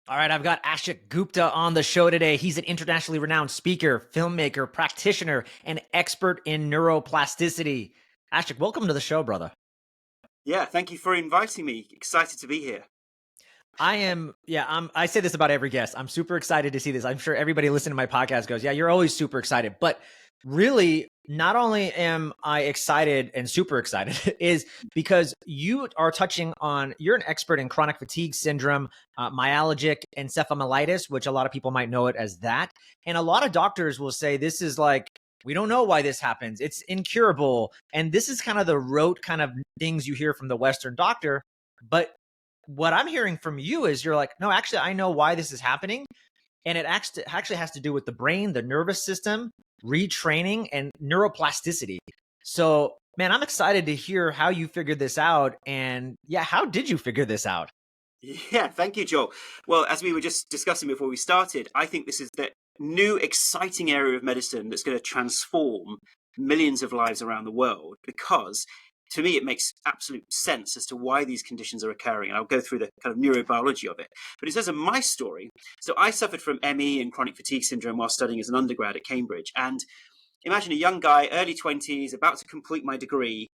All right, I've got Ashok Gupta on the show today. He's an internationally renowned speaker, filmmaker, practitioner, and expert in neuroplasticity. Ashok, welcome to the show, brother. Yeah, thank you for inviting me. Excited to be here. I say this about every guest. I'm super excited to see this. I'm sure everybody listening to my podcast goes, yeah, you're always super excited. But really, not only am I excited and super excited, is because you are touching on, you're an expert in chronic fatigue syndrome, myalgic encephalomyelitis, which a lot of people might know it as that. And a lot of doctors will say this is like, we don't know why this happens. It's incurable. And this is kind of the rote kind of things you hear from the Western doctor. But what I'm hearing from you is you're like, no, actually, I know why this is happening. And it actually has to do with the brain, the nervous system, retraining, and neuroplasticity. So, man, I'm excited to hear how you figured this out. And yeah, how did you figure this out? Yeah, thank you, Joel. Well, as we were just discussing before we started, I think this is the new exciting area of medicine that's going to transform millions of lives around the world because to me, it makes absolute sense as to why these conditions are occurring. And I'll go through the kind of neurobiology of it. But in terms of my story, so I suffered from ME and chronic fatigue syndrome while studying as an undergrad at Cambridge. And imagine a young guy, early 20s, about to complete my degree.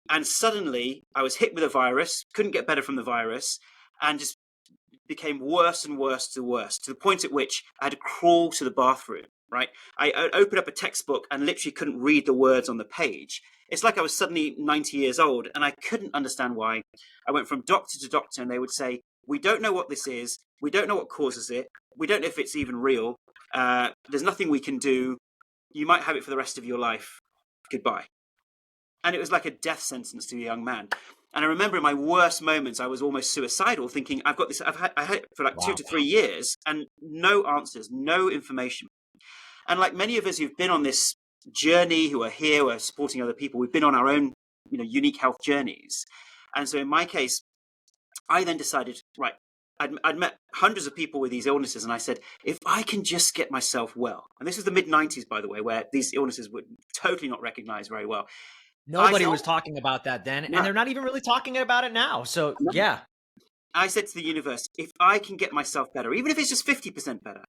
And suddenly I was hit with a virus, couldn't get better from the virus, and just became worse and worse to the point at which I had to crawl to the bathroom, right? I opened up a textbook and literally couldn't read the words on the page. It's like I was suddenly 90 years old and I couldn't understand why. I went from doctor to doctor and they would say, we don't know what this is. We don't know what causes it. We don't know if it's even real. There's nothing we can do. You might have it for the rest of your life. Goodbye. And it was like a death sentence to a young man. And I remember in my worst moments, I was almost suicidal, thinking, I've got this, I had it for like 2 to 3 years and no answers, no information. And like many of us who've been on this journey, who are here, who are supporting other people, we've been on our own, unique health journeys. And so in my case, I then decided, right, I'd met hundreds of people with these illnesses. And I said, if I can just get myself well, and this was the mid-90s, by the way, where these illnesses were totally not recognized very well. Nobody was talking about that then, and they're not even really talking about it now. So, yeah. I said to the universe, if I can get myself better, even if it's just 50% better,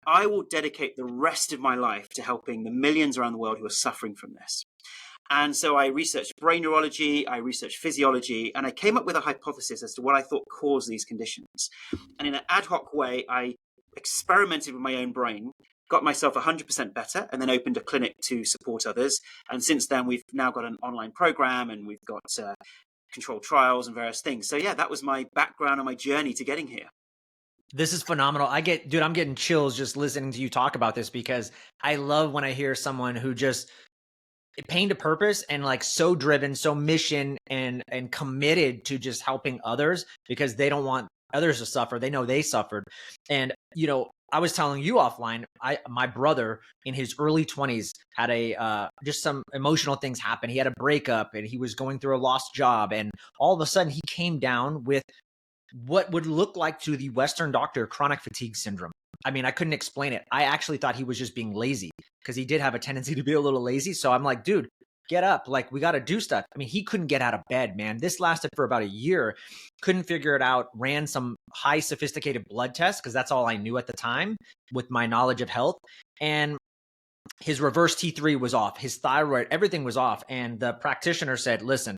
I will dedicate the rest of my life to helping the millions around the world who are suffering from this. And so I researched brain neurology, I researched physiology, and I came up with a hypothesis as to what I thought caused these conditions. And in an ad hoc way, I experimented with my own brain, got myself 100% better, and then opened a clinic to support others. And since then, we've now got an online program and we've got controlled trials and various things. So yeah, that was my background and my journey to getting here. This is phenomenal. I'm getting chills just listening to you talk about this because I love when I hear someone who just pain to purpose and like so driven, so mission and committed to just helping others because they don't want others to suffer. They know they suffered. And, I was telling you offline, my brother in his early 20s had just some emotional things happen. He had a breakup and he was going through a lost job. And all of a sudden he came down with what would look like to the Western doctor chronic fatigue syndrome. I mean, I couldn't explain it. I actually thought he was just being lazy because he did have a tendency to be a little lazy. So I'm like, dude, get up. Like, we got to do stuff. I mean, he couldn't get out of bed, man. This lasted for about a year. Couldn't figure it out. Ran some high sophisticated blood tests because that's all I knew at the time with my knowledge of health. And his reverse T3 was off. His thyroid, everything was off. And the practitioner said, listen,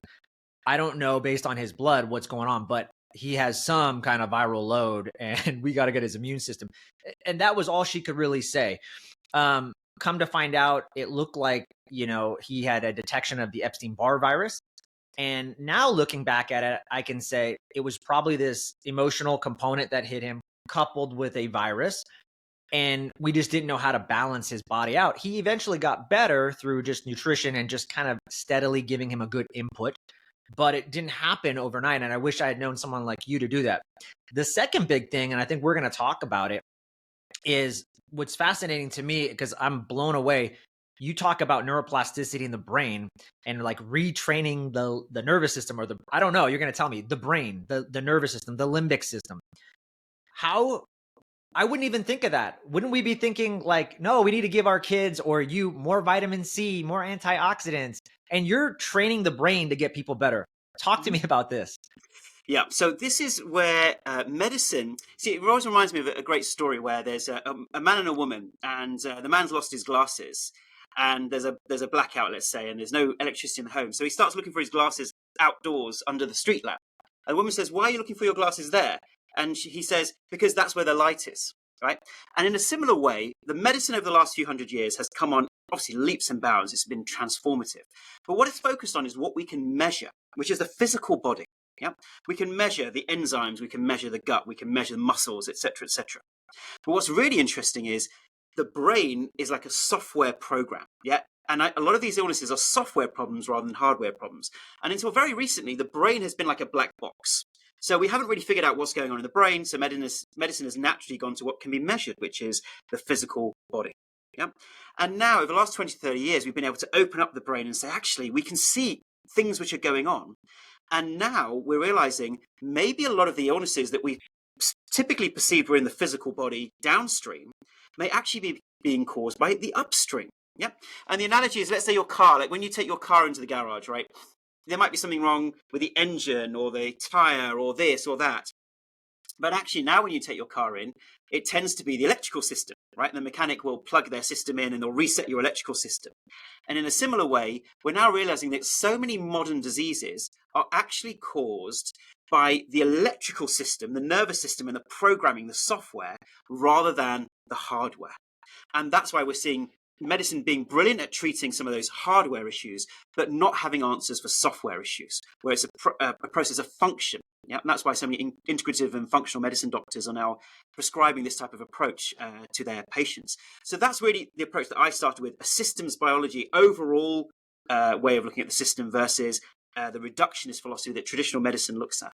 I don't know based on his blood what's going on, but he has some kind of viral load and we got to get his immune system. And that was all she could really say. Come to find out, it looked like, he had a detection of the Epstein-Barr virus. And now looking back at it, I can say it was probably this emotional component that hit him coupled with a virus. And we just didn't know how to balance his body out. He eventually got better through just nutrition and just kind of steadily giving him a good input. But it didn't happen overnight. And I wish I had known someone like you to do that. The second big thing, and I think we're going to talk about it, is what's fascinating to me because I'm blown away. You talk about neuroplasticity in the brain and like retraining the nervous system or I don't know, you're going to tell me the brain, the nervous system, the limbic system. How, I wouldn't even think of that. Wouldn't we be thinking like, no, we need to give our kids or you more vitamin C, more antioxidants, and you're training the brain to get people better. Talk to me about this. Yeah, so this is where medicine. See, it always reminds me of a great story where there's a man and a woman, and the man's lost his glasses, and there's a blackout, let's say, and there's no electricity in the home. So he starts looking for his glasses outdoors under the street lamp. And the woman says, "Why are you looking for your glasses there?" And he says, "Because that's where the light is." Right. And in a similar way, the medicine over the last few hundred years has come on obviously leaps and bounds. It's been transformative. But what it's focused on is what we can measure, which is the physical body. Yeah, we can measure the enzymes, we can measure the gut, we can measure the muscles, etc., etc. But what's really interesting is the brain is like a software program. Yeah, and a lot of these illnesses are software problems rather than hardware problems. And until very recently, the brain has been like a black box. So we haven't really figured out what's going on in the brain. So medicine has naturally gone to what can be measured, which is the physical body. Yeah, and now over the last 20 to 30 years, we've been able to open up the brain and say, actually, we can see things which are going on. And now we're realizing maybe a lot of the illnesses that we typically perceived were in the physical body downstream may actually be being caused by the upstream. Yep. And the analogy is, let's say your car, like when you take your car into the garage, right? There might be something wrong with the engine or the tire or this or that. But actually now when you take your car in, it tends to be the electrical system, right? And the mechanic will plug their system in and they'll reset your electrical system. And in a similar way, we're now realizing that so many modern diseases are actually caused by the electrical system, the nervous system and the programming, the software, rather than the hardware. And that's why we're seeing medicine being brilliant at treating some of those hardware issues, but not having answers for software issues, where it's a process of function. Yeah, and that's why so many integrative and functional medicine doctors are now prescribing this type of approach to their patients. So that's really the approach that I started with, a systems biology overall way of looking at the system versus the reductionist philosophy that traditional medicine looks at.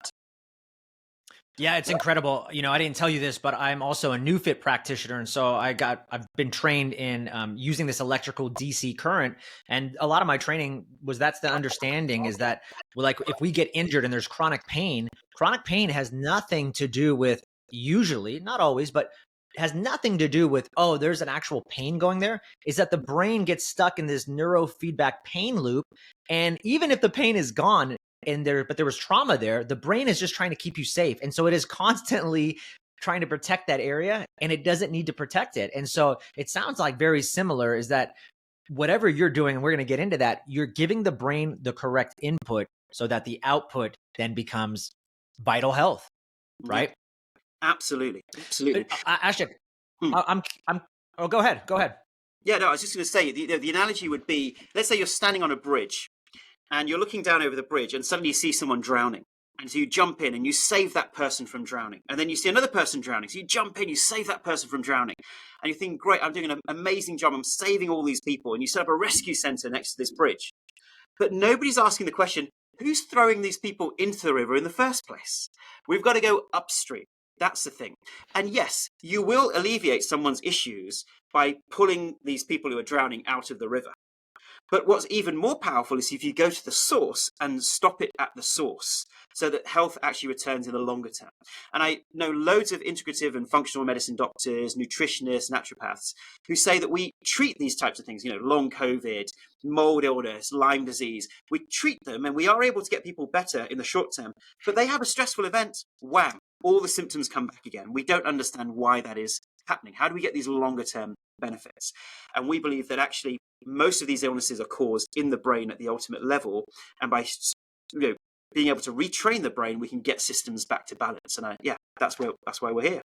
Yeah, it's incredible. You know, I didn't tell you this, but I'm also a new fit practitioner. And so I've been trained in using this electrical DC current. And a lot of my training was, that's the understanding, is that, well, like if we get injured and there's chronic pain has nothing to do with, usually, not always, but has nothing to do with, oh, there's an actual pain going there. Is that the brain gets stuck in this neurofeedback pain loop. And even if the pain is gone, but there was trauma there, the brain is just trying to keep you safe. And so it is constantly trying to protect that area, and it doesn't need to protect it. And so it sounds like very similar is that whatever you're doing, and we're going to get into that, you're giving the brain the correct input so that the output then becomes vital health, right? Yeah, absolutely. Absolutely. Ashok, oh, go ahead. Yeah, no, I was just going to say, the analogy would be, let's say you're standing on a bridge and you're looking down over the bridge and suddenly you see someone drowning. And so you jump in and you save that person from drowning. And then you see another person drowning. So you jump in, you save that person from drowning. And you think, great, I'm doing an amazing job. I'm saving all these people. And you set up a rescue center next to this bridge. But nobody's asking the question, who's throwing these people into the river in the first place? We've got to go upstream. That's the thing. And yes, you will alleviate someone's issues by pulling these people who are drowning out of the river. But what's even more powerful is if you go to the source and stop it at the source, so that health actually returns in the longer term. And I know loads of integrative and functional medicine doctors, nutritionists, naturopaths, who say that we treat these types of things, long COVID, mold illness, Lyme disease. We treat them and we are able to get people better in the short term, but they have a stressful event. Wham, all the symptoms come back again. We don't understand why that is happening. How do we get these longer term benefits? And we believe that actually most of these illnesses are caused in the brain at the ultimate level, and by being able to retrain the brain, we can get systems back to balance. And that's why we're here.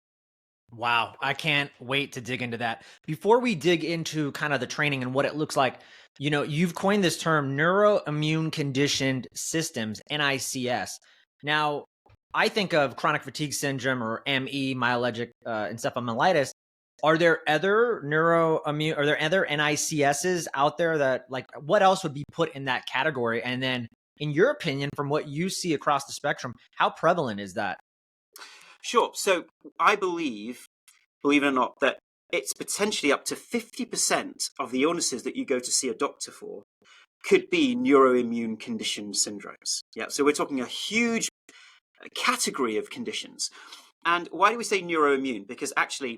Wow, I can't wait to dig into that. Before we dig into kind of the training and what it looks like, you've coined this term, neuroimmune conditioned systems, NICS. Now, I think of chronic fatigue syndrome or ME, myalgic encephalomyelitis. Are there other NICSs out there that, like, what else would be put in that category? And then, in your opinion, from what you see across the spectrum, how prevalent is that? Sure. So I believe it or not, that it's potentially up to 50% of the illnesses that you go to see a doctor for could be neuroimmune condition syndromes. Yeah. So we're talking a huge category of conditions. And why do we say neuroimmune? Because actually,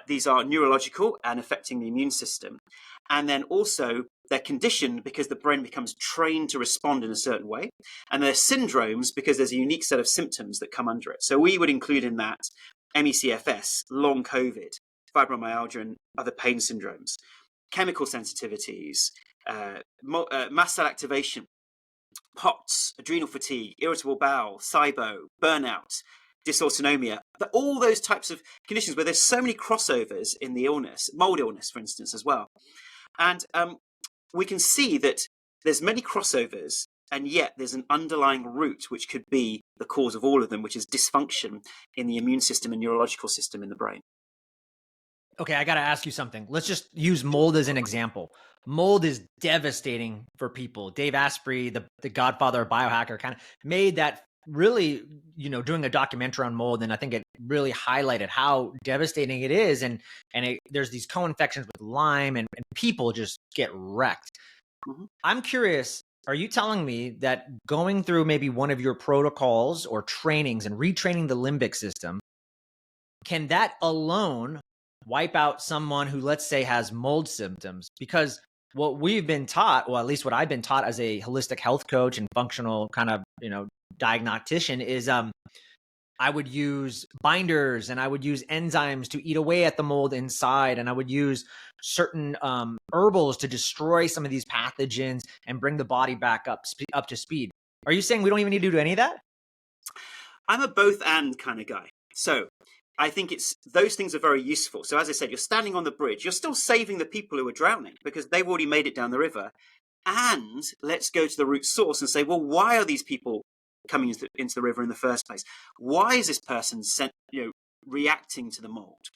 these are neurological and affecting the immune system. And then also, They're conditioned because the brain becomes trained to respond in a certain way. And they're syndromes because there's a unique set of symptoms that come under it. So we would include in that ME/CFS, long COVID, fibromyalgia, and other pain syndromes, chemical sensitivities, mast cell activation, POTS, adrenal fatigue, irritable bowel, SIBO, burnout, dysautonomia, all those types of conditions where there's so many crossovers in the illness, mold illness, for instance, as well. And we can see that there's many crossovers, and yet there's an underlying root which could be the cause of all of them, which is dysfunction in the immune system and neurological system in the brain. Okay, I got to ask you something. Let's just use mold as an example. Mold is devastating for people. Dave Asprey, the godfather of biohacker, kind of made that really, doing a documentary on mold. And I think it really highlighted how devastating it is. And there's these co-infections with Lyme, and people just get wrecked. Mm-hmm. I'm curious, are you telling me that going through maybe one of your protocols or trainings and retraining the limbic system, can that alone wipe out someone who, let's say, has mold symptoms? Because what we've been taught, well, at least what I've been taught as a holistic health coach and functional kind of, diagnostician, is I would use binders and I would use enzymes to eat away at the mold inside. And I would use certain herbals to destroy some of these pathogens and bring the body back up to speed. Are you saying we don't even need to do any of that? I'm a both and kind of guy. So I think those things are very useful. So as I said, you're standing on the bridge, you're still saving the people who are drowning because they've already made it down the river. And let's go to the root source and say, well, why are these people coming into the river in the first place? Why is this person reacting to the mold?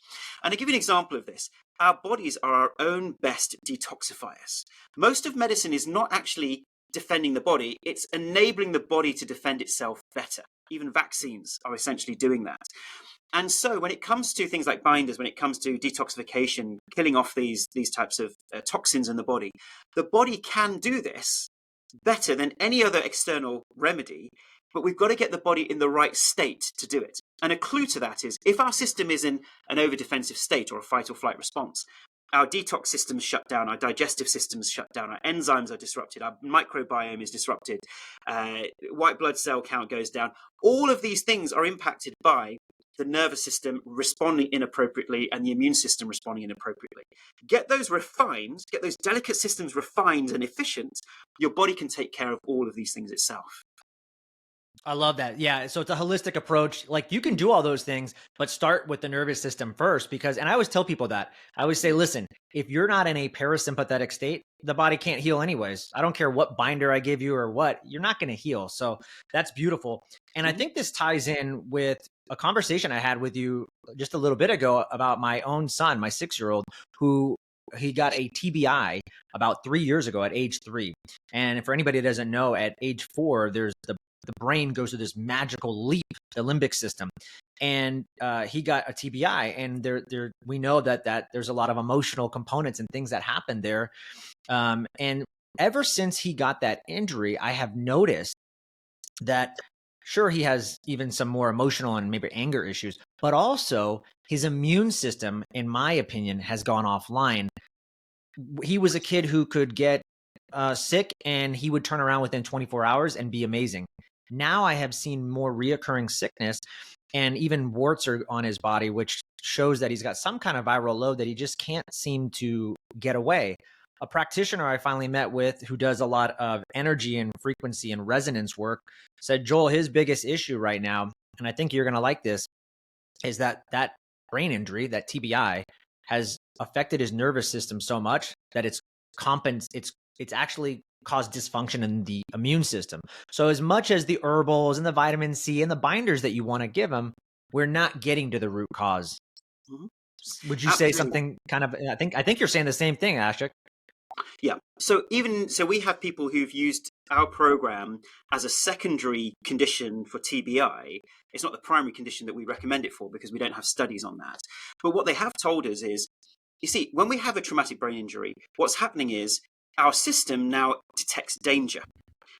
And to give you an example of this, our bodies are our own best detoxifiers. Most of medicine is not actually defending the body, it's enabling the body to defend itself better. Even vaccines are essentially doing that. And so when it comes to things like binders, when it comes to detoxification, killing off these types of toxins in the body can do this better than any other external remedy, but we've got to get the body in the right state to do it. And a clue to that is if our system is in an over-defensive state or a fight or flight response, our detox systems shut down, our digestive systems shut down, our enzymes are disrupted, our microbiome is disrupted, white blood cell count goes down. All of these things are impacted by the nervous system responding inappropriately and the immune system responding inappropriately. Get those refined, get those delicate systems refined and efficient, your body can take care of all of these things itself. I love that. Yeah. So it's a holistic approach. Like you can do all those things, but start with the nervous system first and I always tell people that. I always say, listen, if you're not in a parasympathetic state, the body can't heal anyways. I don't care what binder I give you or what, you're not going to heal. So that's beautiful. And I think this ties in with a conversation I had with you just a little bit ago about my own son, my 6-year-old, who he got a TBI about 3 years ago at age 3. And for anybody that doesn't know, at age 4, there's the brain goes through this magical leap, the limbic system. And he got a TBI. And we know that there's a lot of emotional components and things that happen there. And ever since he got that injury, I have noticed that sure, he has even some more emotional and maybe anger issues, but also his immune system, in my opinion, has gone offline. He was a kid who could get sick and he would turn around within 24 hours and be amazing. Now I have seen more reoccurring sickness and even warts are on his body, which shows that he's got some kind of viral load that he just can't seem to get away. A practitioner I finally met with who does a lot of energy and frequency and resonance work said, Joel, his biggest issue right now, and I think you're going to like this, is that brain injury, that TBI, has affected his nervous system so much that it's actually caused dysfunction in the immune system. So as much as the herbals and the vitamin C and the binders that you want to give him, we're not getting to the root cause. Mm-hmm. Would you say something kind of, I think you're saying the same thing, Ashok. Yeah. So we have people who've used our program as a secondary condition for TBI. It's not the primary condition that we recommend it for because we don't have studies on that. But what they have told us is, you see, when we have a traumatic brain injury, what's happening is our system now detects danger.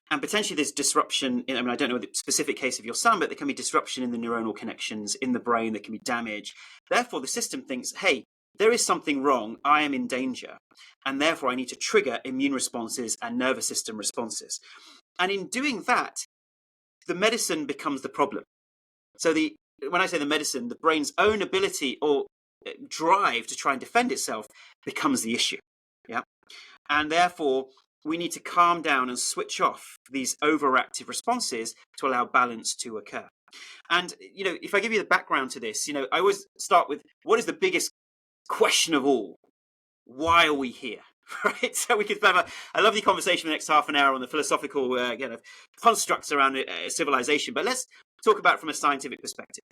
And potentially there's disruption I don't know the specific case of your son, but there can be disruption in the neuronal connections in the brain that can be damaged. Therefore, the system thinks, hey, there is something wrong, I am in danger, and therefore I need to trigger immune responses and nervous system responses. And in doing that, the medicine becomes the problem. So when I say the medicine, the brain's own ability or drive to try and defend itself becomes the issue. Yeah. And therefore, we need to calm down and switch off these overactive responses to allow balance to occur. And, if I give you the background to this, I always start with, what is the biggest question of all? Why are we here? Right? So we could have a lovely conversation for the next half an hour on the philosophical constructs around civilization. But let's talk about it from a scientific perspective.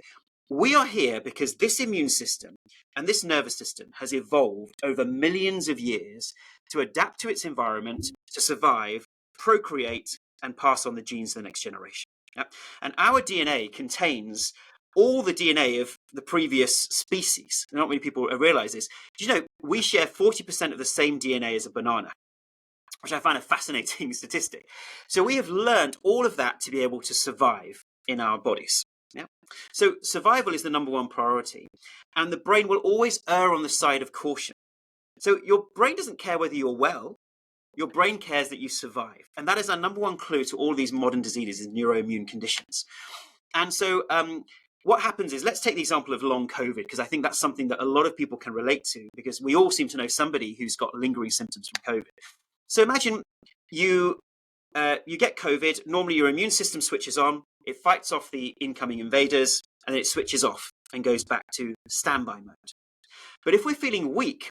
We are here because this immune system and this nervous system has evolved over millions of years to adapt to its environment, to survive, procreate, and pass on the genes to the next generation. Yeah? And our DNA contains all the DNA of the previous species. Not many people realize this. Do you know we share 40% of the same DNA as a banana, which I find a fascinating statistic. So we have learned all of that to be able to survive in our bodies. Yeah. So survival is the number one priority, and the brain will always err on the side of caution. So your brain doesn't care whether you're well. Your brain cares that you survive. And that is our number one clue to all these modern diseases and neuroimmune conditions. And so what happens is, let's take the example of long COVID, because I think that's something that a lot of people can relate to, because we all seem to know somebody who's got lingering symptoms from COVID. So imagine you get COVID. Normally your immune system switches on, it fights off the incoming invaders, and then it switches off and goes back to standby mode. But if we're feeling weak,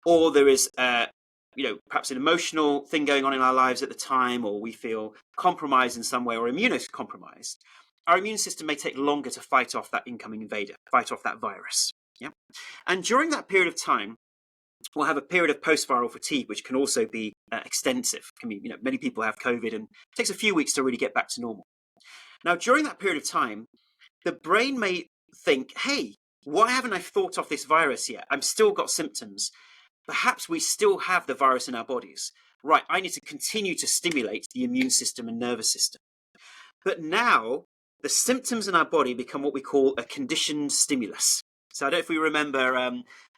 or there is perhaps an emotional thing going on in our lives at the time, or we feel compromised in some way or immunocompromised, our immune system may take longer to fight off that incoming invader, fight off that virus. Yeah. And during that period of time, we'll have a period of post-viral fatigue, which can also be extensive. Can be, many people have COVID and it takes a few weeks to really get back to normal. Now, during that period of time, the brain may think, hey, why haven't I fought off this virus yet? I've still got symptoms. Perhaps we still have the virus in our bodies. Right, I need to continue to stimulate the immune system and nervous system. But now, the symptoms in our body become what we call a conditioned stimulus. So I don't know if we remember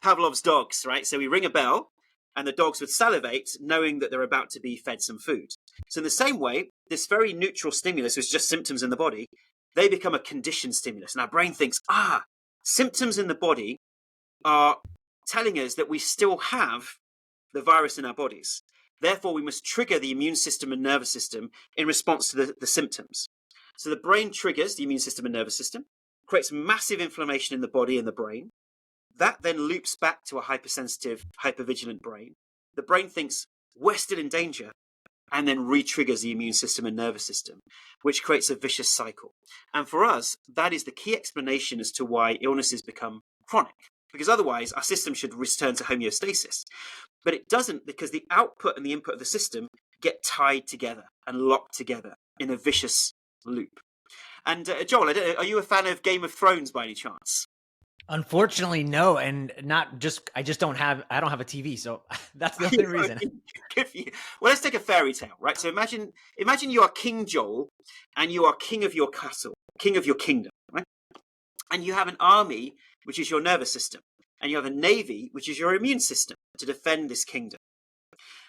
Pavlov's dogs, right? So we ring a bell and the dogs would salivate knowing that they're about to be fed some food. So in the same way, this very neutral stimulus is just symptoms in the body. They become a conditioned stimulus. And our brain thinks, symptoms in the body are telling us that we still have the virus in our bodies. Therefore, we must trigger the immune system and nervous system in response to the symptoms. So the brain triggers the immune system and nervous system, creates massive inflammation in the body and the brain. That then loops back to a hypersensitive, hypervigilant brain. The brain thinks we're still in danger and then re-triggers the immune system and nervous system, which creates a vicious cycle. And for us, that is the key explanation as to why illnesses become chronic, because otherwise our system should return to homeostasis. But it doesn't, because the output and the input of the system get tied together and locked together in a vicious loop. And Joel, are you a fan of Game of Thrones by any chance? Unfortunately, no, and I don't have a TV, so that's the only reason. Good for you. Well, let's take a fairy tale, right? So imagine you are King Joel, and you are king of your castle, king of your kingdom, right? And you have an army, which is your nervous system, and you have a navy, which is your immune system, to defend this kingdom.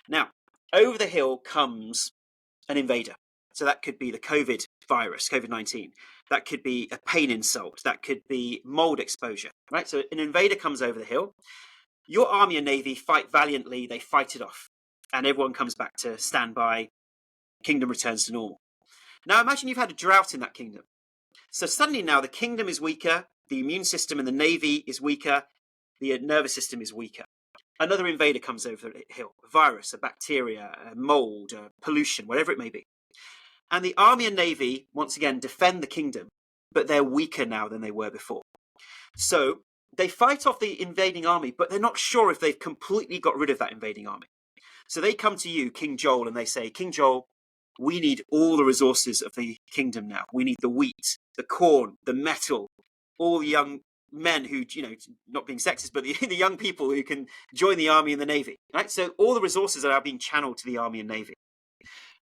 Now, over the hill comes an invader. So that could be the COVID virus, COVID-19. That could be a pain insult. That could be mold exposure, right? So an invader comes over the hill. Your army and navy fight valiantly. They fight it off. And everyone comes back to standby. Kingdom returns to normal. Now imagine you've had a drought in that kingdom. So suddenly now the kingdom is weaker. The immune system and the navy is weaker. The nervous system is weaker. Another invader comes over the hill. A virus, a bacteria, a mold, a pollution, whatever it may be. And the army and navy, once again, defend the kingdom, but they're weaker now than they were before. So they fight off the invading army, but they're not sure if they've completely got rid of that invading army. So they come to you, King Joel, and they say, King Joel, we need all the resources of the kingdom now. We need the wheat, the corn, the metal, all the young men who, not being sexist, but the young people who can join the army and the navy. Right? So all the resources are now being channeled to the army and navy.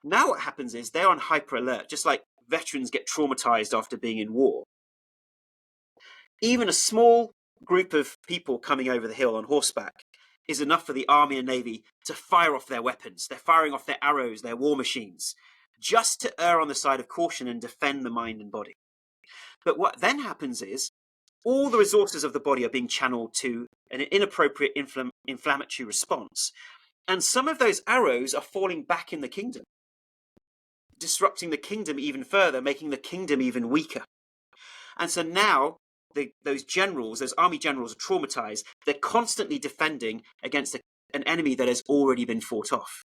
Now what happens is they're on hyper alert, just like veterans get traumatized after being in war. Even a small group of people coming over the hill on horseback is enough for the Army and Navy to fire off their weapons. They're firing off their arrows, their war machines, just to err on the side of caution and defend the mind and body. But what then happens is all the resources of the body are being channeled to an inappropriate inflammatory response. And some of those arrows are falling back in the kingdom, disrupting the kingdom even further, making the kingdom even weaker. And so now those generals, those army generals are traumatized. They're constantly defending against an enemy that has already been fought off.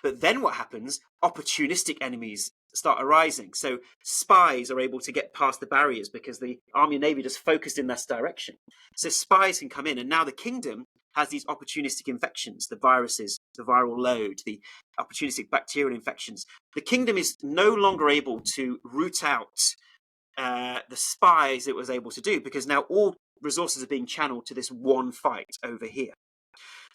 But then what happens? Opportunistic enemies start arising. So spies are able to get past the barriers because the Army and Navy just focused in this direction. So spies can come in, and now the kingdom has these opportunistic infections, the viruses, the viral load, the opportunistic bacterial infections. The kingdom is no longer able to root out the spies it was able to do, because now all resources are being channeled to this one fight over here.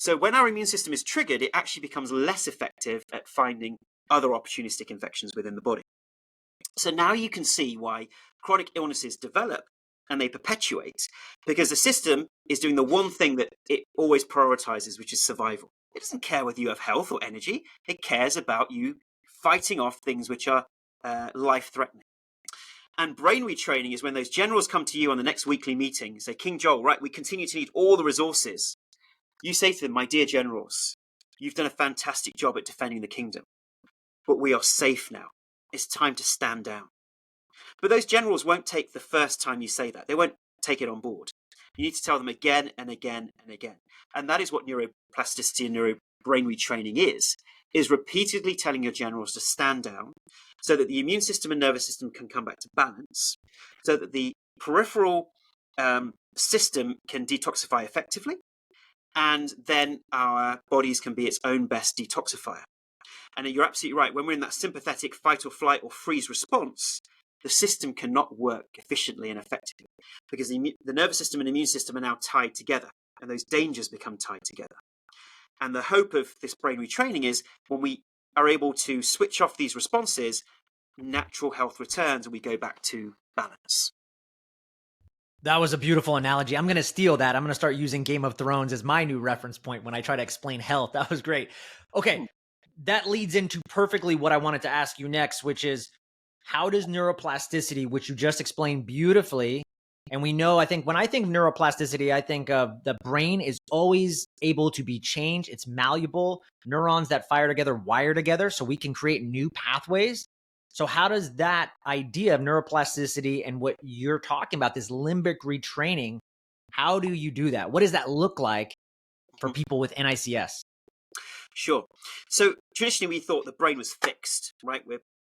So when our immune system is triggered, it actually becomes less effective at finding other opportunistic infections within the body. So now you can see why chronic illnesses develop and they perpetuate, because the system is doing the one thing that it always prioritizes, which is survival. It doesn't care whether you have health or energy. It cares about you fighting off things which are life-threatening. And brain retraining is when those generals come to you on the next weekly meeting and say, King Joel, right, we continue to need all the resources. You say to them, my dear generals, you've done a fantastic job at defending the kingdom, but we are safe now. It's time to stand down. But those generals won't take the first time you say that. They won't take it on board. You need to tell them again and again and again. And that is what neuroplasticity and brain retraining is repeatedly telling your generals to stand down so that the immune system and nervous system can come back to balance, so that the peripheral system can detoxify effectively, and then our bodies can be its own best detoxifier. And you're absolutely right. When we're in that sympathetic fight or flight or freeze response, the system cannot work efficiently and effectively because the nervous system and immune system are now tied together, and those dangers become tied together. And the hope of this brain retraining is when we are able to switch off these responses, natural health returns and we go back to balance. That was a beautiful analogy. I'm going to steal that. I'm going to start using Game of Thrones as my new reference point when I try to explain health. That was great. Okay. That leads into perfectly what I wanted to ask you next, which is how does neuroplasticity, which you just explained beautifully, and we know, I think when I think of neuroplasticity, I think of the brain is always able to be changed. It's malleable. Neurons that fire together wire together so we can create new pathways. So how does that idea of neuroplasticity and what you're talking about, this limbic retraining, how do you do that? What does that look like for people with NICS? Sure. So traditionally we thought the brain was fixed, right?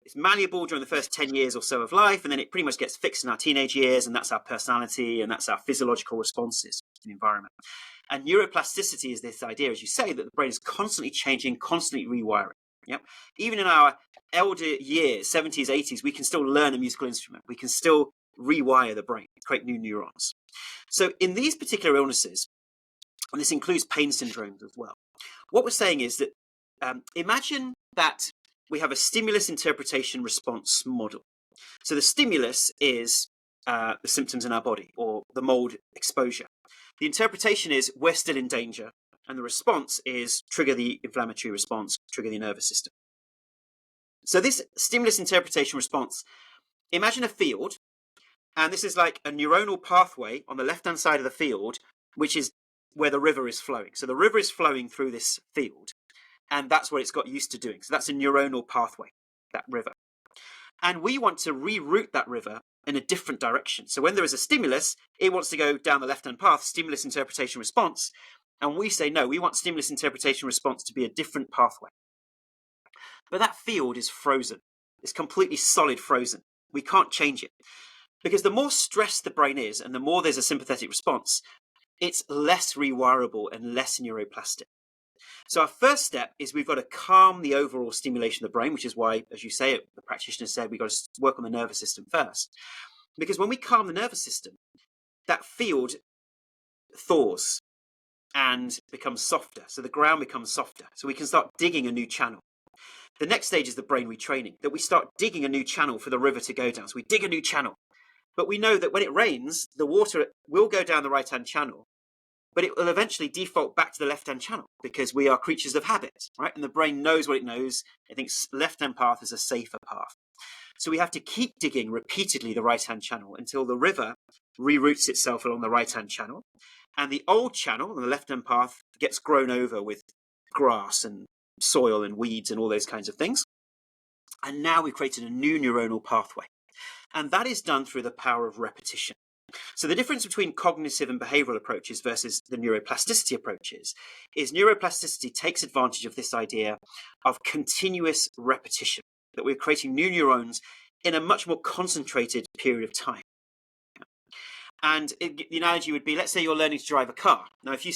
It's malleable during the first 10 years or so of life, and then it pretty much gets fixed in our teenage years, and that's our personality, and that's our physiological responses to the environment. And neuroplasticity is this idea, as you say, that the brain is constantly changing, constantly rewiring. Yep. Even in our elder years, 70s, 80s, we can still learn a musical instrument. We can still rewire the brain, create new neurons. So in these particular illnesses, and this includes pain syndromes as well, what we're saying is that imagine that we have a stimulus interpretation response model. So the stimulus is the symptoms in our body or the mold exposure. The interpretation is we're still in danger, and the response is trigger the inflammatory response, trigger the nervous system. So this stimulus interpretation response, imagine a field, and this is like a neuronal pathway on the left-hand side of the field, which is where the river is flowing. So the river is flowing through this field, and that's what it's got used to doing. So that's a neuronal pathway, that river. And we want to reroute that river in a different direction. So when there is a stimulus, it wants to go down the left-hand path, stimulus interpretation response. And we say, no, we want stimulus interpretation response to be a different pathway. But that field is frozen. It's completely solid frozen. We can't change it. Because the more stressed the brain is, and the more there's a sympathetic response, it's less rewirable and less neuroplastic. So our first step is we've got to calm the overall stimulation of the brain, which is why, as you say, the practitioner said, we've got to work on the nervous system first. Because when we calm the nervous system, that field thaws and becomes softer. So the ground becomes softer. So we can start digging a new channel. The next stage is the brain retraining, that we start digging a new channel for the river to go down. So we dig a new channel. But we know that when it rains, the water will go down the right-hand channel, but it will eventually default back to the left-hand channel because we are creatures of habit, right? And the brain knows what it knows. It thinks left-hand path is a safer path. So we have to keep digging repeatedly the right-hand channel until the river reroutes itself along the right-hand channel. And the old channel on the left-hand path gets grown over with grass and soil and weeds and all those kinds of things. And now we've created a new neuronal pathway. And that is done through the power of repetition. So the difference between cognitive and behavioral approaches versus the neuroplasticity approaches is neuroplasticity takes advantage of this idea of continuous repetition, that we're creating new neurons in a much more concentrated period of time. And the analogy would be, let's say you're learning to drive a car. Now, if you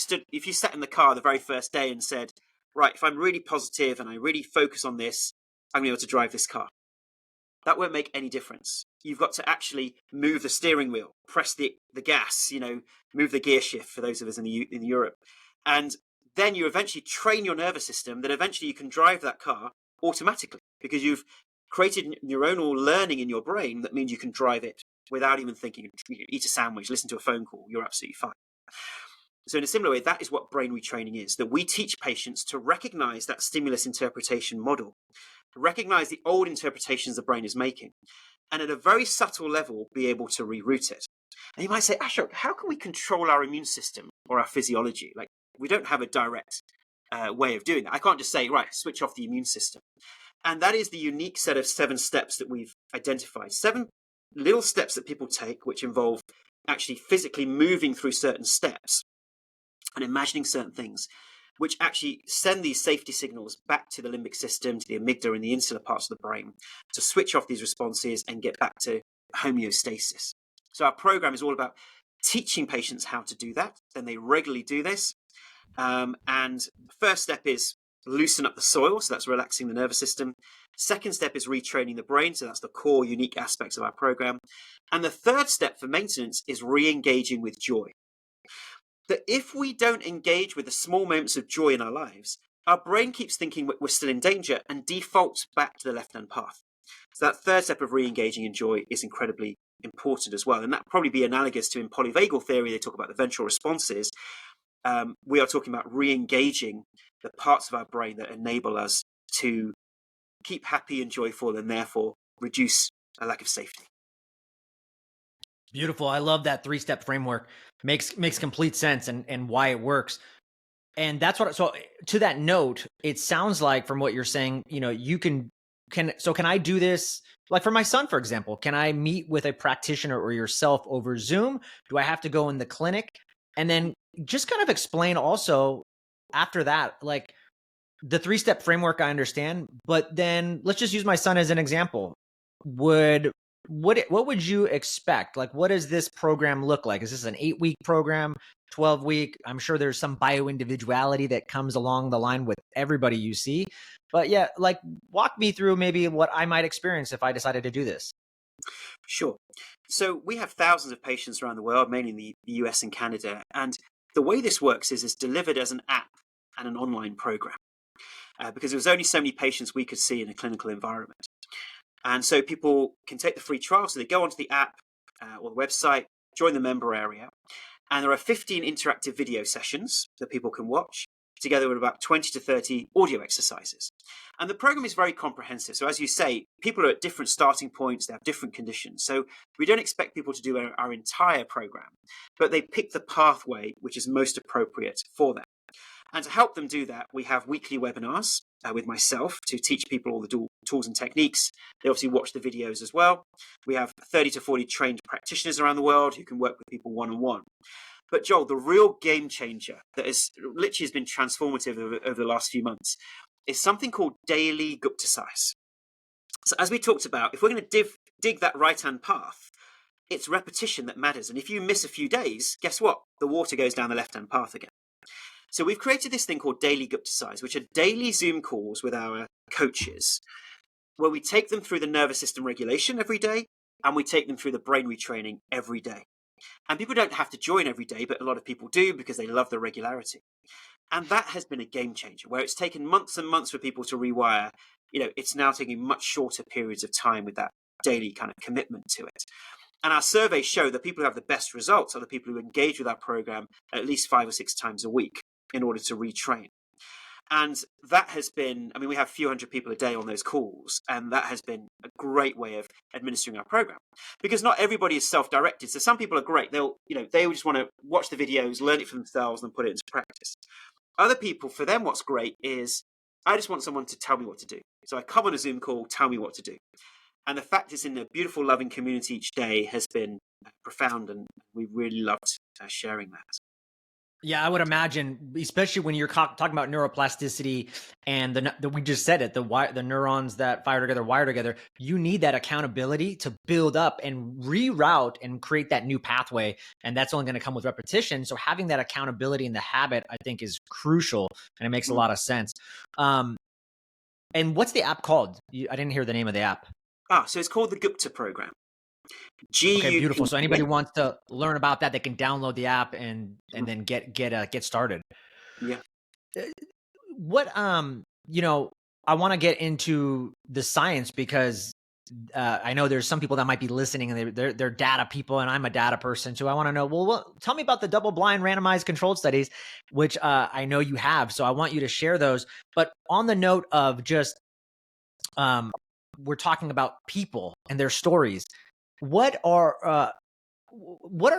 sat in the car the very first day and said, right, if I'm really positive and I really focus on this, I'm going to be able to drive this car. That won't make any difference. You've got to actually move the steering wheel, press the gas, move the gear shift for those of us in Europe. And then you eventually train your nervous system that eventually you can drive that car automatically because you've created neuronal learning in your brain that means you can drive it without even thinking. Eat a sandwich, listen to a phone call, you're absolutely fine. So in a similar way, that is what brain retraining is, that we teach patients to recognize that stimulus interpretation model, recognize the old interpretations the brain is making, and at a very subtle level, be able to reroute it. And you might say, Ashok, how can we control our immune system or our physiology? Like, we don't have a direct way of doing that. I can't just say, right, switch off the immune system. And that is the unique set of 7 steps that we've identified. 7 little steps that people take, which involve actually physically moving through certain steps and imagining certain things, which actually send these safety signals back to the limbic system, to the amygdala and the insular parts of the brain to switch off these responses and get back to homeostasis. So our program is all about teaching patients how to do that. Then they regularly do this. And the first step is loosen up the soil. So that's relaxing the nervous system. Second step is retraining the brain. So that's the core unique aspects of our program. And the third step for maintenance is re-engaging with joy. That if we don't engage with the small moments of joy in our lives, our brain keeps thinking we're still in danger and defaults back to the left-hand path. So that third step of re-engaging in joy is incredibly important as well. And that probably be analogous to in polyvagal theory, they talk about the ventral responses. We are talking about re-engaging the parts of our brain that enable us to keep happy and joyful and therefore reduce a lack of safety. Beautiful. I love that 3-step framework. Makes complete sense and why it works. And that's what, so to that note, it sounds like from what you're saying, you can I do this? Like for my son, for example, can I meet with a practitioner or yourself over Zoom? Do I have to go in the clinic? And then just kind of explain also after that, like the 3-step framework, I understand, but then let's just use my son as an example. What would you expect? Like, what does this program look like? Is this an 8-week program, 12-week? I'm sure there's some bio-individuality that comes along the line with everybody you see. But yeah, like walk me through maybe what I might experience if I decided to do this. Sure. So we have thousands of patients around the world, mainly in the US and Canada. And the way this works is it's delivered as an app and an online program because there was only so many patients we could see in a clinical environment. And so people can take the free trial. So they go onto the app or the website, join the member area. And there are 15 interactive video sessions that people can watch, together with about 20 to 30 audio exercises. And the program is very comprehensive. So as you say, people are at different starting points. They have different conditions. So we don't expect people to do our entire program, but they pick the pathway which is most appropriate for them. And to help them do that, we have weekly webinars with myself to teach people all the tools and techniques. They obviously watch the videos as well. We have 30 to 40 trained practitioners around the world who can work with people one-on-one. But Joel, the real game changer that has been transformative over the last few months is something called daily Gupta size. So as we talked about, if we're going to dig that right-hand path, it's repetition that matters. And if you miss a few days, guess what? The water goes down the left-hand path again. So we've created this thing called daily Gupta size, which are daily Zoom calls with our coaches, where we take them through the nervous system regulation every day, and we take them through the brain retraining every day. And people don't have to join every day, but a lot of people do because they love the regularity. And that has been a game changer, where it's taken months and months for people to rewire. It's now taking much shorter periods of time with that daily kind of commitment to it. And our surveys show that people who have the best results are the people who engage with our program at least 5 or 6 times a week in order to retrain. And that has been, I mean, we have a few hundred people a day on those calls, and that has been a great way of administering our program, because not everybody is self-directed. So some people are great. They just want to watch the videos, learn it for themselves, and put it into practice. Other people, for them, what's great is, I just want someone to tell me what to do. So I come on a Zoom call, tell me what to do. And the fact it's in a beautiful, loving community each day has been profound, and we really loved sharing that. Yeah, I would imagine, especially when you're talking about neuroplasticity and we just said it, the neurons that fire together, wire together, you need that accountability to build up and reroute and create that new pathway. And that's only going to come with repetition. So having that accountability and the habit, I think, is crucial, and it makes a lot of sense. And what's the app called? I didn't hear the name of the app. So it's called the Gupta Program. Okay, beautiful. So anybody wants to learn about that, they can download the app and then get started. Yeah. What I want to get into the science, because I know there's some people that might be listening and they're data people, and I'm a data person, so I want to know. Well, tell me about the double-blind randomized controlled studies, which I know you have. So I want you to share those. But on the note of just we're talking about people and their stories. What are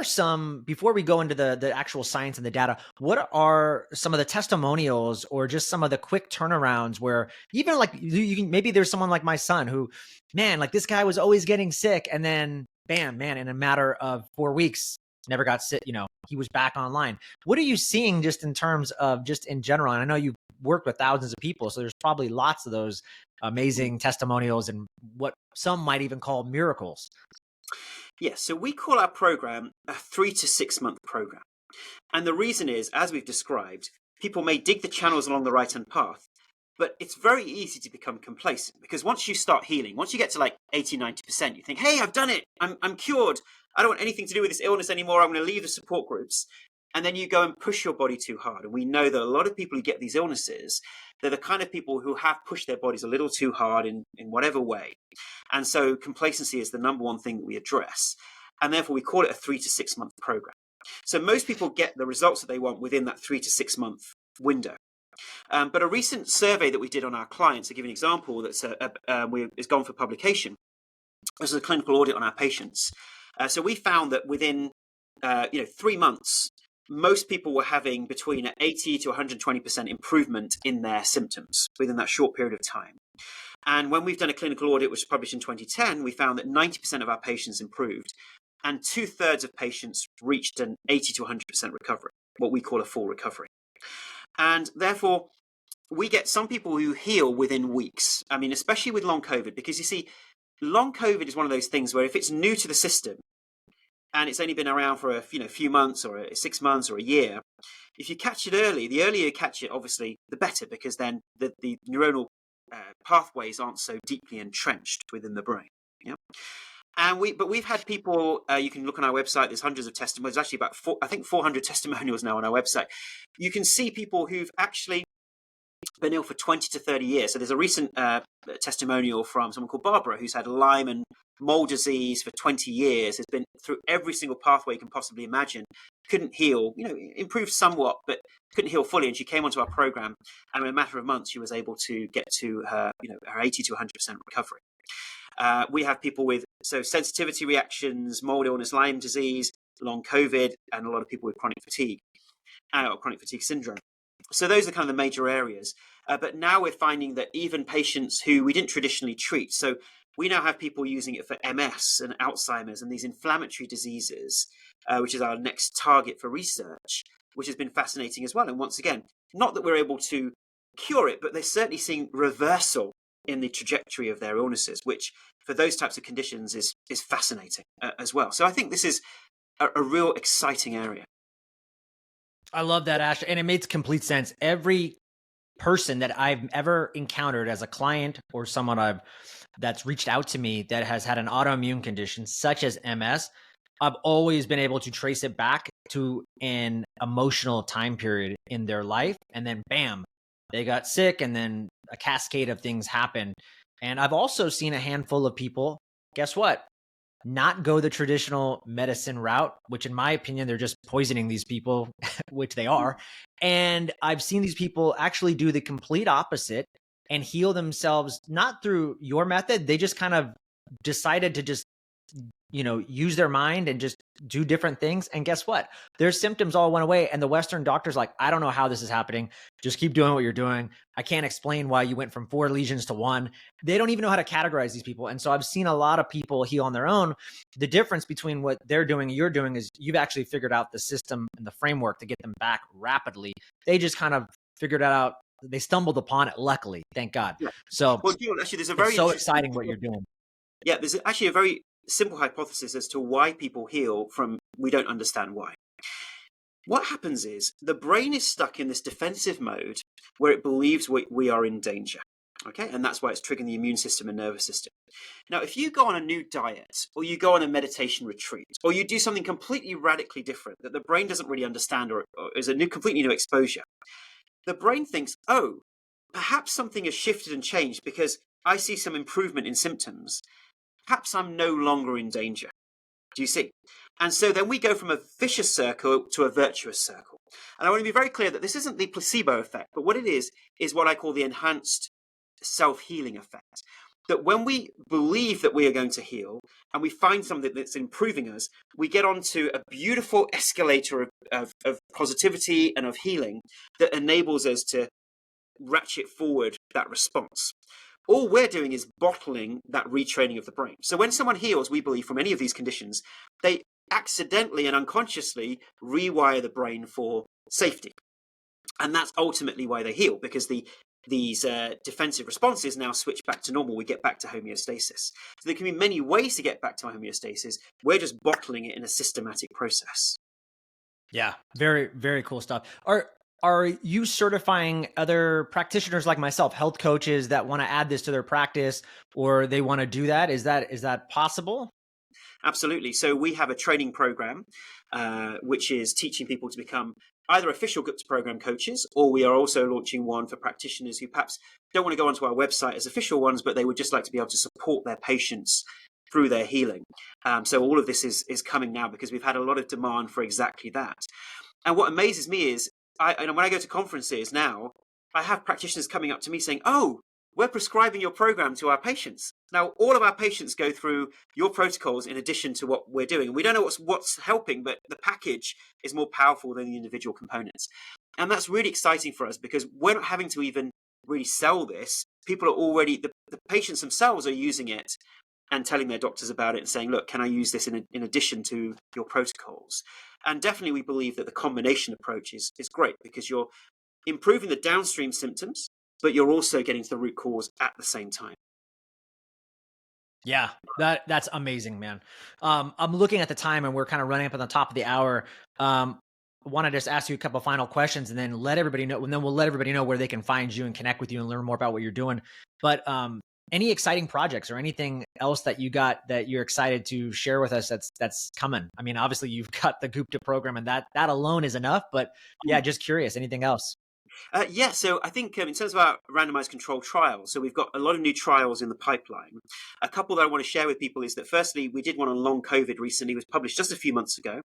some, before we go into the actual science and the data, what are some of the testimonials or just some of the quick turnarounds where even like maybe there's someone like my son who, man, like this guy was always getting sick, and then bam, man, in a matter of 4 weeks, never got sick, he was back online. What are you seeing just in terms of just in general? And I know you've worked with thousands of people, so there's probably lots of those amazing testimonials and what some might even call miracles. Yes, so we call our program a 3 to 6 month program. And the reason is, as we've described, people may dig the channels along the right-hand path, but it's very easy to become complacent, because once you start healing, once you get to like 80, 90%, you think, hey, I've done it. I'm cured. I don't want anything to do with this illness anymore. I'm going to leave the support groups. And then you go and push your body too hard. And we know that a lot of people who get these illnesses, they're the kind of people who have pushed their bodies a little too hard in whatever way. And so complacency is the number one thing that we address. And therefore, we call it a 3 to 6 month program. So most people get the results that they want within that 3 to 6 month window. But a recent survey that we did on our clients, to give you an example, that's is gone for publication. This is a clinical audit on our patients. So we found that within 3 months, most people were having between 80 to 120% improvement in their symptoms within that short period of time. And when we've done a clinical audit, which was published in 2010, we found that 90% of our patients improved, and 2/3 of patients reached an 80 to 100% recovery, what we call a full recovery. And therefore, we get some people who heal within weeks. I mean, especially with long COVID, because you see, long COVID is one of those things where if it's new to the system, and it's only been around for a few months or 6 months or a year, if you catch it early, the earlier you catch it, obviously, the better, because then the neuronal pathways aren't so deeply entrenched within the brain. Yeah. And we've had people, you can look on our website, there's hundreds of testimonials, actually about 400 testimonials now on our website. You can see people who've actually been ill for 20 to 30 years. So there's a recent testimonial from someone called Barbara, who's had Lyme and mole disease for 20 years, has been through every single pathway you can possibly imagine, couldn't heal, improved somewhat, but couldn't heal fully. And she came onto our program, and in a matter of months, she was able to get to her, her 80 to 100% recovery. We have people with sensitivity reactions, mold illness, Lyme disease, long COVID, and a lot of people with chronic fatigue or chronic fatigue syndrome. So those are kind of the major areas. But now we're finding that even patients who we didn't traditionally treat, so we now have people using it for MS and Alzheimer's and these inflammatory diseases, which is our next target for research, which has been fascinating as well. And once again, not that we're able to cure it, but they're certainly seeing reversal in the trajectory of their illnesses, which for those types of conditions is fascinating as well. So I think this is a real exciting area. I love that, Ash. And it makes complete sense. Every person that I've ever encountered as a client or someone that's reached out to me that has had an autoimmune condition such as MS, I've always been able to trace it back to an emotional time period in their life. And then bam, they got sick, and then a cascade of things happened. And I've also seen a handful of people, guess what? not go the traditional medicine route, which in my opinion, they're just poisoning these people, which they are. And I've seen these people actually do the complete opposite and heal themselves, not through your method. They just kind of decided to just, use their mind and just do different things. And guess what? Their symptoms all went away. And the Western doctor's like, I don't know how this is happening. Just keep doing what you're doing. I can't explain why you went from 4 lesions to 1. They don't even know how to categorize these people. And so I've seen a lot of people heal on their own. The difference between what they're doing and you're doing is you've actually figured out the system and the framework to get them back rapidly. They just kind of figured it out. They stumbled upon it, luckily, thank God. Yeah. So well, actually, there's a very so exciting what you're doing. Yeah, there's actually a very simple hypothesis as to why people heal from we don't understand why. What happens is the brain is stuck in this defensive mode where it believes we are in danger. Okay, and that's why it's triggering the immune system and nervous system. Now, if you go on a new diet, or you go on a meditation retreat, or you do something completely radically different that the brain doesn't really understand, or is a completely new exposure, the brain thinks, oh, perhaps something has shifted and changed because I see some improvement in symptoms. Perhaps I'm no longer in danger. Do you see? And so then we go from a vicious circle to a virtuous circle. And I want to be very clear that this isn't the placebo effect, but what it is what I call the enhanced self-healing effect. That when we believe that we are going to heal and we find something that's improving us, we get onto a beautiful escalator of positivity and of healing that enables us to ratchet forward that response. All we're doing is bottling that retraining of the brain. So when someone heals, we believe, from any of these conditions, they accidentally and unconsciously rewire the brain for safety. And that's ultimately why they heal, because these defensive responses now switch back to normal. We get back to homeostasis. So there can be many ways to get back to homeostasis. We're just bottling it in a systematic process. Yeah, very, very cool stuff. Are you certifying other practitioners like myself, health coaches that want to add this to their practice, or they want to do that? Is that possible? Absolutely. So we have a training program, which is teaching people to become either official Gupta Program coaches, or we are also launching one for practitioners who perhaps don't want to go onto our website as official ones, but they would just like to be able to support their patients through their healing. So all of this is coming now because we've had a lot of demand for exactly that. And what amazes me is, when I go to conferences now, I have practitioners coming up to me saying, oh, we're prescribing your program to our patients. Now, all of our patients go through your protocols in addition to what we're doing. We don't know what's helping, but the package is more powerful than the individual components. And that's really exciting for us because we're not having to even really sell this. People are already, the patients themselves are using it and telling their doctors about it and saying, look, can I use this in addition to your protocols? And definitely we believe that the combination approach is great because you're improving the downstream symptoms, but you're also getting to the root cause at the same time. Yeah, that's amazing, man. I'm looking at the time and we're kind of running up on the top of the hour. I want to just ask you a couple of final questions and then let everybody know, and then we'll let everybody know where they can find you and connect with you and learn more about what you're doing. But any exciting projects or anything else that you got that you're excited to share with us that's coming? I mean, obviously you've got the Gupta program and that alone is enough, but yeah, just curious, anything else? Yeah, so I think in terms of our randomized controlled trials, so we've got a lot of new trials in the pipeline. A couple that I want to share with people is that firstly, we did one on long COVID recently. It was published just a few months ago,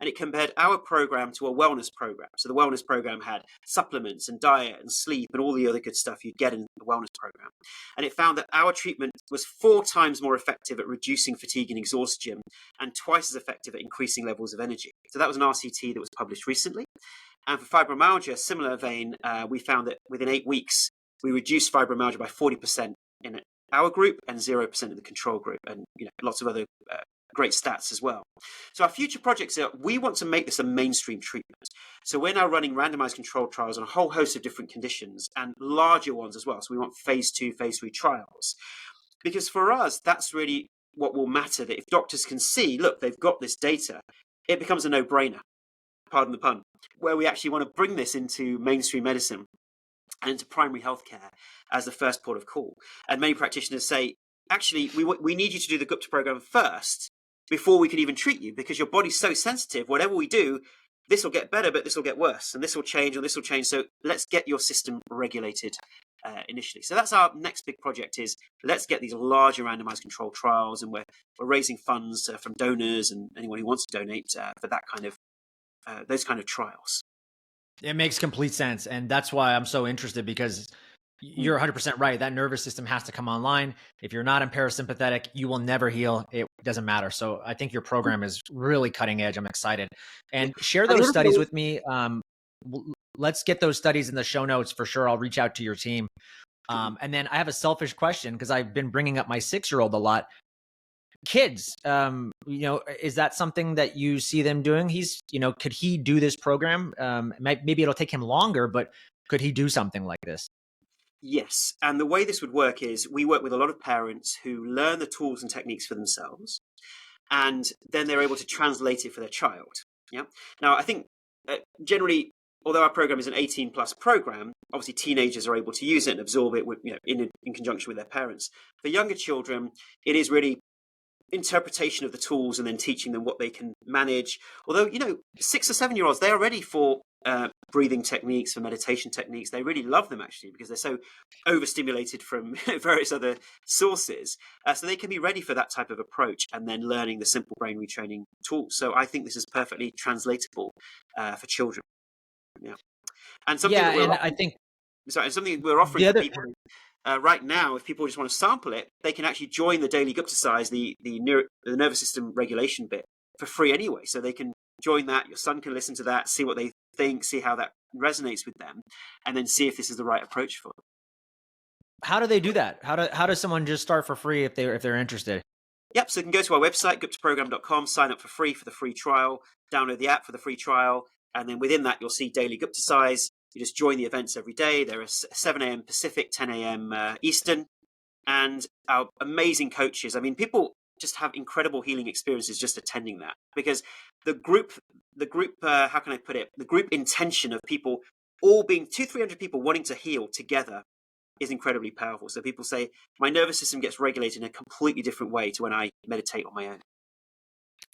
and it compared our program to a wellness program. So the wellness program had supplements and diet and sleep and all the other good stuff you'd get in the wellness program. And it found that our treatment was 4 times more effective at reducing fatigue and exhaustion and twice as effective at increasing levels of energy. So that was an RCT that was published recently. And for fibromyalgia, similar vein, we found that within 8 weeks, we reduced fibromyalgia by 40% in our group and 0% in the control group, and lots of other great stats as well. So our future projects are, we want to make this a mainstream treatment. So we're now running randomized controlled trials on a whole host of different conditions and larger ones as well. So we want phase 2, phase 3 trials. Because for us, that's really what will matter, that if doctors can see, look, they've got this data, it becomes a no-brainer. Pardon the pun, where we actually want to bring this into mainstream medicine and into primary healthcare as the first port of call. And many practitioners say, actually, we need you to do the Gupta program first before we can even treat you, because your body's so sensitive. Whatever we do, this will get better, but this will get worse, and this will change, and this will change. So let's get your system regulated initially. So that's our next big project, is let's get these larger randomized controlled trials, and we're raising funds from donors and anyone who wants to donate for that kind of those kind of trials. It makes complete sense. And that's why I'm so interested, because you're 100% right. That nervous system has to come online. If you're not in parasympathetic, you will never heal. It doesn't matter. So I think your program is really cutting edge. I'm excited. And share those studies with me. Let's get those studies in the show notes for sure. I'll reach out to your team. And then I have a selfish question, because I've been bringing up my 6-year-old a lot. Kids, is that something that you see them doing? Could he do this program? Maybe it'll take him longer, but could he do something like this? Yes. And the way this would work is we work with a lot of parents who learn the tools and techniques for themselves, and then they're able to translate it for their child. Yeah. Now, I think generally, although our program is an 18+ program, obviously teenagers are able to use it and absorb it in conjunction with their parents. For younger children, it is really interpretation of the tools and then teaching them what they can manage. Although, 6 or 7-year-olds, they are ready for breathing techniques, for meditation techniques. They really love them, actually, because they're so overstimulated from various other sources. So they can be ready for that type of approach, and then learning the simple brain retraining tools. So I think this is perfectly translatable for children. Yeah. And something something we're offering for people right now, if people just want to sample it, they can actually join the daily Gupta size, the nervous system regulation bit, for free anyway. So they can join that. Your son can listen to that, see what they think, see how that resonates with them, and then see if this is the right approach for them. How do they do that? How does someone just start for free if they're interested? Yep. So you can go to our website, guptaprogram.com, sign up for free for the free trial, download the app for the free trial, and then within that you'll see daily Gupta size. You just join the events every day. There are 7 a.m. Pacific, 10 a.m. Eastern, and our amazing coaches. I mean, people just have incredible healing experiences just attending that, because the group, how can I put it? The group intention of people all being 200-300 people wanting to heal together is incredibly powerful. So people say, my nervous system gets regulated in a completely different way to when I meditate on my own.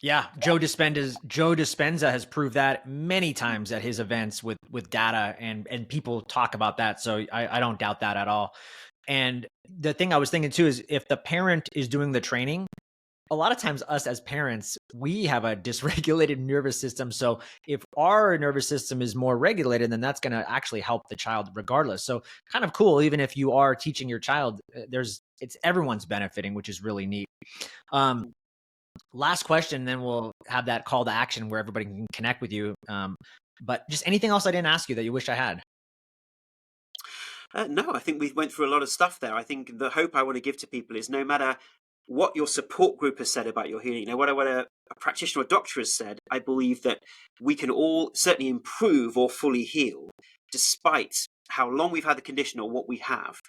Yeah, Joe Dispenza has proved that many times at his events with data, and people talk about that. So I don't doubt that at all. And the thing I was thinking too is, if the parent is doing the training, a lot of times us as parents, we have a dysregulated nervous system. So if our nervous system is more regulated, then that's going to actually help the child regardless. So kind of cool. Even if you are teaching your child, it's everyone's benefiting, which is really neat. Last question, then we'll have that call to action where everybody can connect with you. But just anything else I didn't ask you that you wish I had? No, I think we went through a lot of stuff there. I think the hope I want to give to people is, no matter what your support group has said about your healing, what a practitioner or doctor has said, I believe that we can all certainly improve or fully heal, despite how long we've had the condition or what we have.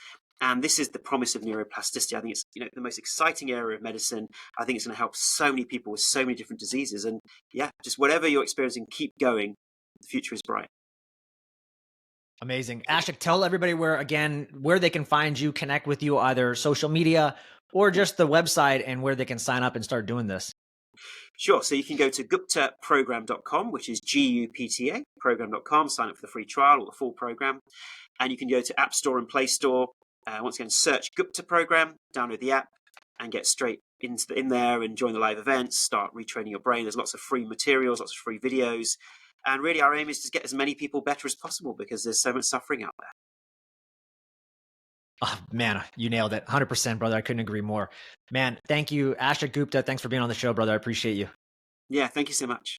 And this is the promise of neuroplasticity. I think it's the most exciting area of medicine. I think it's going to help so many people with so many different diseases. And yeah, just whatever you're experiencing, keep going. The future is bright. Amazing. Ashok, tell everybody where they can find you, connect with you, either social media or just the website, and where they can sign up and start doing this. Sure. So you can go to guptaprogram.com, which is GUPTA, program.com, sign up for the free trial or the full program. And you can go to App Store and Play Store. Once again, search Gupta Program, download the app, and get straight in there and join the live events, start retraining your brain. There's lots of free materials, lots of free videos. And really our aim is to get as many people better as possible, because there's so much suffering out there. Oh, man, you nailed it. 100%, brother. I couldn't agree more. Man, thank you, Ashok Gupta. Thanks for being on the show, brother. I appreciate you. Yeah, thank you so much.